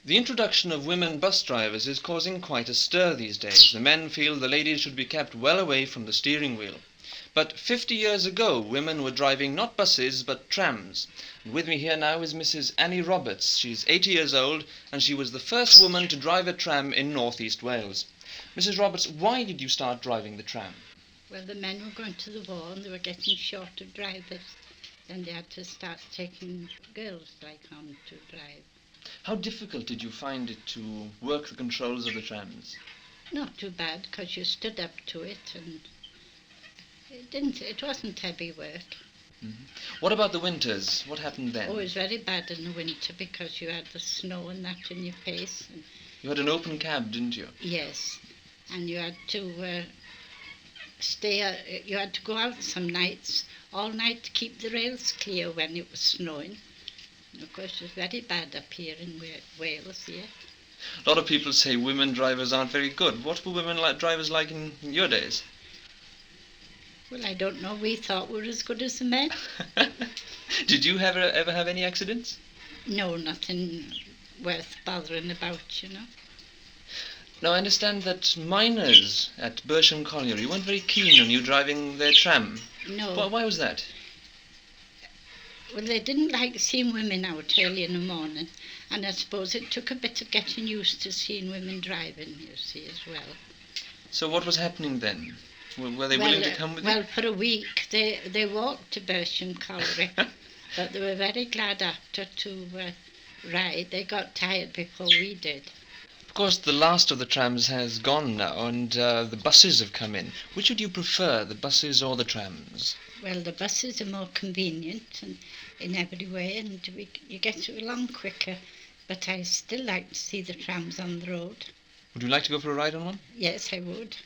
The introduction of women bus drivers is causing quite a stir these days. The men feel the ladies should be kept well away from the steering wheel. But 50 years ago, women were driving not buses but trams. And with me here now is Mrs. Annie Roberts. She's 80 years old and she was the first woman to drive a tram in North East Wales. Mrs. Roberts, why did you start driving the tram? Well, the men were going to the war and they were getting short of drivers. Then they had to start taking girls on to drive. How difficult did you find it to work the controls of the trams? Not too bad, because you stood up to it and it wasn't heavy work. Mm-hmm. What about the winters? What happened then? Oh, it was very bad in the winter because you had the snow and that in your face. And you had an open cab, didn't you? yes, and you had to you had to go out some nights, all night, to keep the rails clear when it was snowing. And of course, it was very bad up here in Wales, yeah. A lot of people say women drivers aren't very good. What were women drivers like in your days? Well, I don't know. We thought we were as good as the men. Did you ever have any accidents? No, nothing worth bothering about, you know. Now, I understand that miners at Bersham Colliery weren't very keen on you driving their tram. No. Why was that? Well, they didn't like seeing women out early in the morning, and I suppose it took a bit of getting used to seeing women driving, you see, as well. So what was happening then? Were they willing to come with you? Well, for a week they walked to Bersham Colliery, but they were very glad after to ride. They got tired before we did. Of course, the last of the trams has gone now, and the buses have come in. Which would you prefer, the buses or the trams? Well, the buses are more convenient and in every way, and you get along quicker. But I still like to see the trams on the road. Would you like to go for a ride on one? Yes, I would.